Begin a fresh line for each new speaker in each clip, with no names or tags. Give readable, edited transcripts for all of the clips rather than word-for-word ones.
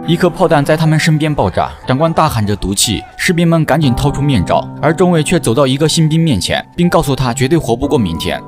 一颗炮弹在他们身边爆炸，长官大喊着毒气，士兵们赶紧掏出面罩，而中尉却走到一个新兵面前，并告诉他绝对活不过明天。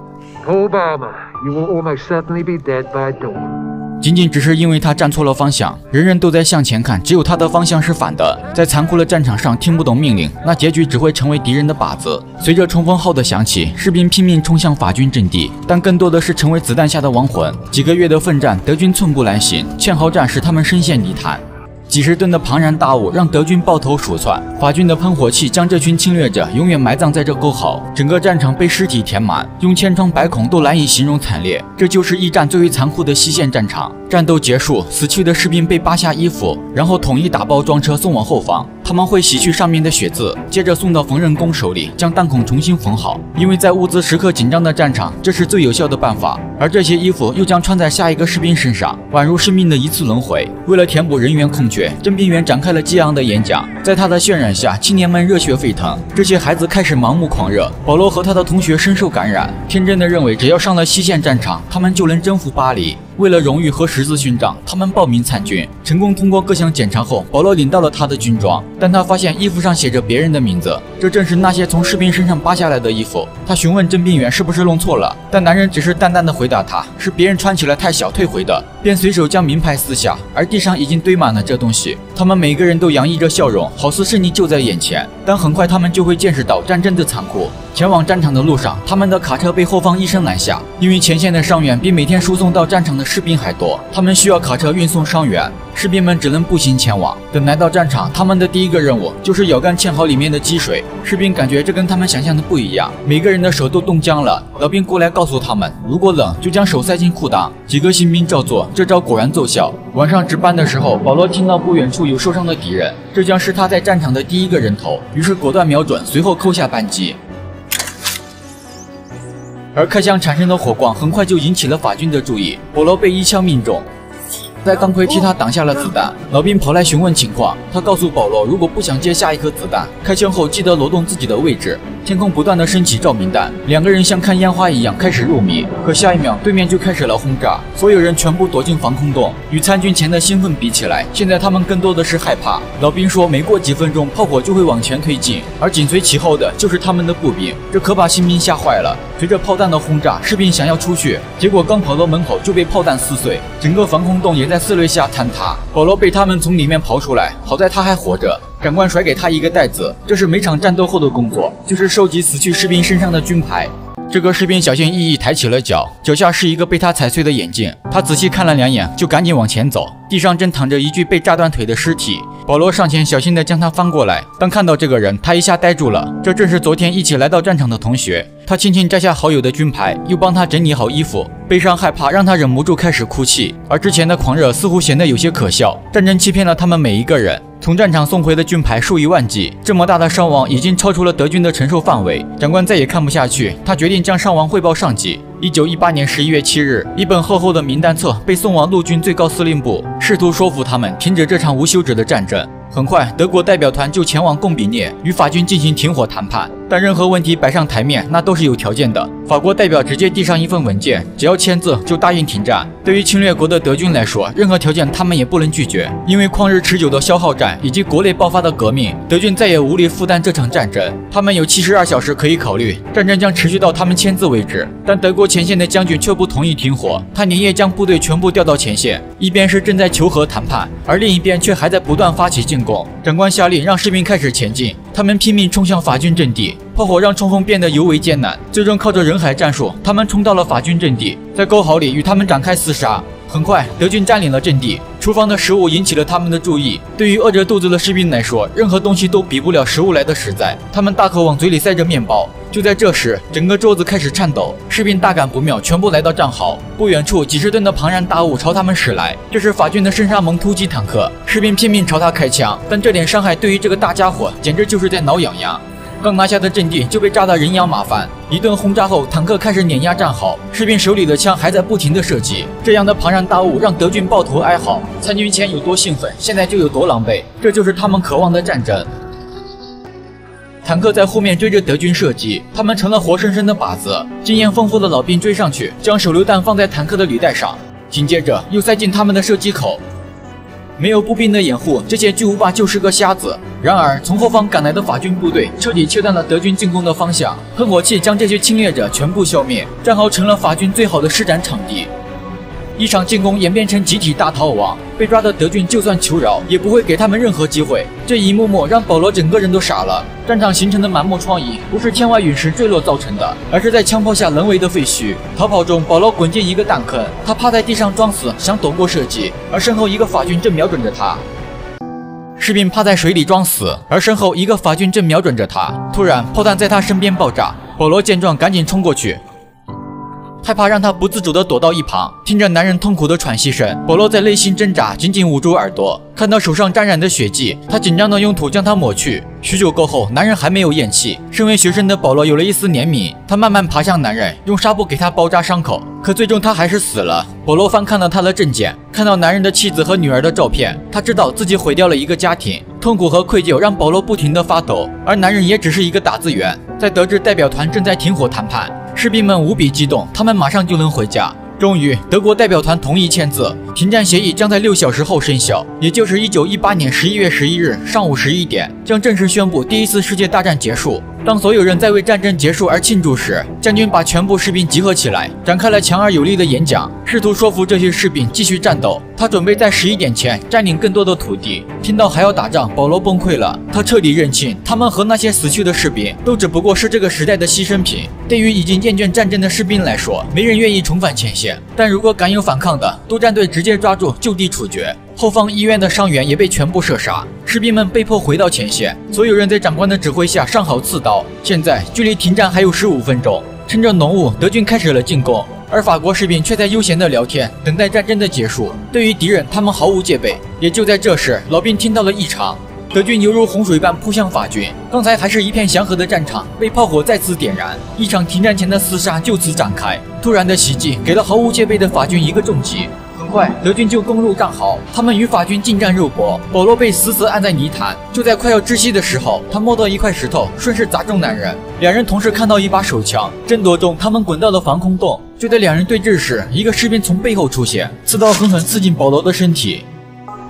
Obama, you will almost certainly be dead by dawn.
仅仅只是因为他站错了方向，人人都在向前看，只有他的方向是反的。在残酷的战场上听不懂命令，那结局只会成为敌人的靶子。随着冲锋号的响起，士兵拼命冲向法军阵地，但更多的是成为子弹下的亡魂。几个月的奋战，德军寸步难行，堑壕战使他们深陷泥潭。几十吨的庞然大物让德军抱头鼠窜，法军的喷火器将这群侵略者永远埋葬在这沟壕，整个战场被尸体填满，用千疮百孔都难以形容惨烈。这就是一战最为残酷的西线战场。战斗结束，死去的士兵被扒下衣服，然后统一打包装车送往后方。他们会洗去上面的血渍，接着送到缝纫工手里，将弹孔重新缝好。因为在物资时刻紧张的战场，这是最有效的办法。而这些衣服又将穿在下一个士兵身上，宛如生命的一次轮回。为了填补人员空缺，甄兵员展开了激昂的演讲，在他的渲染下，青年们热血沸腾。这些孩子开始盲目狂热，保罗和他的同学深受感染，天真的认为只要上了西线战场，他们就能征服巴黎。为了荣誉和十字勋章，他们报名参军，成功通过各项检查后，保罗领到了他的军装，但他发现衣服上写着别人的名字，这正是那些从士兵身上扒下来的衣服。他询问征兵员是不是弄错了，但男人只是淡淡的回答他是别人穿起来太小退回的，便随手将名牌撕下，而地上已经堆满了这东西。他们每个人都洋溢着笑容，好似胜利就在眼前，但很快他们就会见识到战争的残酷。前往战场的路上，他们的卡车被后方医生拦下，因为前线的伤员比每天输送到战场的士兵还多，他们需要卡车运送伤员，士兵们只能步行前往。等来到战场，他们的第一个任务就是舀干堑壕里面的积水。士兵感觉这跟他们想象的不一样，每个人的手都冻僵了。老兵过来告诉他们，如果冷就将手塞进裤裆。几个新兵照做，这招果然奏效。晚上值班的时候，保罗听到不远处有受伤的敌人，这将是他在战场的第一个人头，于是果断瞄准，随后扣下扳机。而开枪产生的火光很快就引起了法军的注意，保罗被一枪命中，在钢盔替他挡下了子弹。老兵跑来询问情况，他告诉保罗，如果不想接下一颗子弹，开枪后记得挪动自己的位置。天空不断的升起照明弹，两个人像看烟花一样开始入迷，可下一秒对面就开始了轰炸，所有人全部躲进防空洞。与参军前的兴奋比起来，现在他们更多的是害怕。老兵说，没过几分钟炮火就会往前推进，而紧随其后的就是他们的步兵，这可把新兵吓坏了。随着炮弹的轰炸，士兵想要出去，结果刚跑到门口就被炮弹撕碎，整个防空洞也在撕裂下坍塌。保罗被他们从里面刨出来，好在他还活着。长官甩给他一个袋子，这是每场战斗后的工作，就是收集死去士兵身上的军牌。这个士兵小心翼翼抬起了脚，脚下是一个被他踩碎的眼镜。他仔细看了两眼，就赶紧往前走。地上正躺着一具被炸断腿的尸体。保罗上前小心地将他翻过来，当看到这个人，他一下呆住了。这正是昨天一起来到战场的同学。他轻轻摘下好友的军牌，又帮他整理好衣服。悲伤害怕让他忍不住开始哭泣，而之前的狂热似乎显得有些可笑。战争欺骗了他们每一个人。从战场送回的军牌数以万计，这么大的伤亡已经超出了德军的承受范围。长官再也看不下去，他决定将伤亡汇报上级。1918年11月7日，一本厚厚的名单册被送往陆军最高司令部，试图说服他们停止这场无休止的战争。很快，德国代表团就前往贡比涅与法军进行停火谈判，但任何问题摆上台面，那都是有条件的。法国代表直接递上一份文件，只要签字就答应停战。对于侵略国的德军来说，任何条件他们也不能拒绝，因为旷日持久的消耗战以及国内爆发的革命，德军再也无力负担这场战争。他们有72小时可以考虑，战争将持续到他们签字为止。但德国前线的将军却不同意停火，他连夜将部队全部调到前线，一边是正在求和谈判，而另一边却还在不断发起进攻。长官下令让士兵开始前进，他们拼命冲向法军阵地，炮火让冲锋变得尤为艰难。最终靠着人海战术，他们冲到了法军阵地，在沟壕里与他们展开厮杀。很快，德军占领了阵地，厨房的食物引起了他们的注意。对于饿着肚子的士兵来说，任何东西都比不了食物来的实在。他们大口往嘴里塞着面包。就在这时，整个桌子开始颤抖，士兵大感不妙，全部来到战壕。不远处，几十吨的庞然大物朝他们驶来，这是法军的圣沙蒙突击坦克。士兵拼命朝他开枪，但这点伤害对于这个大家伙简直就是在挠痒痒。刚拿下的阵地就被炸得人仰马翻，一顿轰炸后，坦克开始碾压战壕，士兵手里的枪还在不停地射击。这样的庞然大物让德军抱头哀嚎，参军前有多兴奋，现在就有多狼狈，这就是他们渴望的战争。坦克在后面追着德军射击，他们成了活生生的靶子。经验丰富的老兵追上去，将手榴弹放在坦克的履带上，紧接着又塞进他们的射击口。没有步兵的掩护，这些巨无霸就是个瞎子。然而，从后方赶来的法军部队彻底切断了德军进攻的方向，喷火器将这些侵略者全部消灭，战壕成了法军最好的施展场地。一场进攻演变成集体大逃亡，被抓的德军就算求饶，也不会给他们任何机会。这一幕幕让保罗整个人都傻了。战场形成的满目疮痍，不是天外陨石坠落造成的，而是在枪炮下人为的废墟。逃跑中，保罗滚进一个弹坑，他趴在地上装死，想躲过射击，而身后一个法军正瞄准着他。士兵趴在水里装死，而身后一个法军正瞄准着他。突然，炮弹在他身边爆炸，保罗见状赶紧冲过去。害怕让他不自主地躲到一旁，听着男人痛苦的喘息声，保罗在内心挣扎，紧紧捂住耳朵。看到手上沾染的血迹，他紧张地用土将它抹去。许久过后，男人还没有咽气。身为学生的保罗有了一丝怜悯，他慢慢爬向男人，用纱布给他包扎伤口。可最终他还是死了。保罗翻看了他的证件，看到男人的妻子和女儿的照片，他知道自己毁掉了一个家庭。痛苦和愧疚让保罗不停地发抖，而男人也只是一个打字员。在得知代表团正在停火谈判，士兵们无比激动，他们马上就能回家。终于，德国代表团同意签字，停战协议将在6小时后生效，也就是1918年11月11日上午11点，将正式宣布第一次世界大战结束。当所有人在为战争结束而庆祝时，将军把全部士兵集合起来，展开了强而有力的演讲，试图说服这些士兵继续战斗。他准备在11点前占领更多的土地。听到还要打仗，保罗崩溃了。他彻底认清，他们和那些死去的士兵都只不过是这个时代的牺牲品。对于已经厌倦战争的士兵来说，没人愿意重返前线，但如果敢有反抗的，督战队直接抓住就地处决。后方医院的伤员也被全部射杀，士兵们被迫回到前线，所有人在长官的指挥下上好刺刀。现在距离停战还有15分钟，趁着浓雾，德军开始了进攻，而法国士兵却在悠闲地聊天，等待战争的结束。对于敌人，他们毫无戒备。也就在这时，老兵听到了异常，德军犹如洪水般扑向法军。刚才还是一片祥和的战场，被炮火再次点燃，一场停战前的厮杀就此展开。突然的袭击给了毫无戒备的法军一个重击。很快，德军就攻入战壕，他们与法军近战肉搏。保罗被死死按在泥潭，就在快要窒息的时候，他摸到一块石头，顺势砸中男人。两人同时看到一把手枪，争夺中，他们滚到了防空洞。就在两人对峙时，一个士兵从背后出现，刺刀狠狠刺进保罗的身体。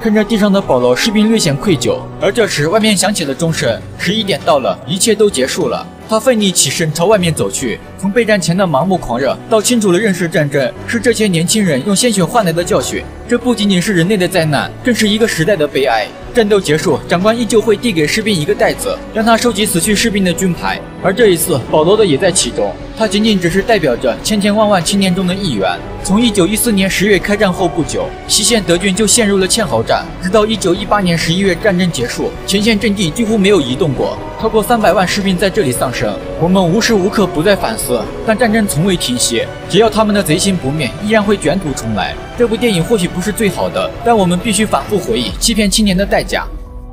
看着地上的保罗，士兵略显愧疚。而这时，外面响起了钟声，11点到了，一切都结束了。他奋力起身朝外面走去，从备战前的盲目狂热到清楚地认识战争是这些年轻人用鲜血换来的教训。这不仅仅是人类的灾难，更是一个时代的悲哀。战斗结束，长官依旧会递给士兵一个袋子，让他收集死去士兵的军牌。而这一次，保罗的也在其中。他仅仅只是代表着千千万万青年中的一员。从1914年10月开战后不久，西线德军就陷入了堑壕战，直到1918年11月战争结束，前线阵地几乎没有移动过。超过300万士兵在这里丧生。我们无时无刻不在反思，但战争从未停歇，只要他们的贼心不灭，依然会卷土重来。这部电影或许不是最好的，但我们必须反复回忆欺骗青年的代价。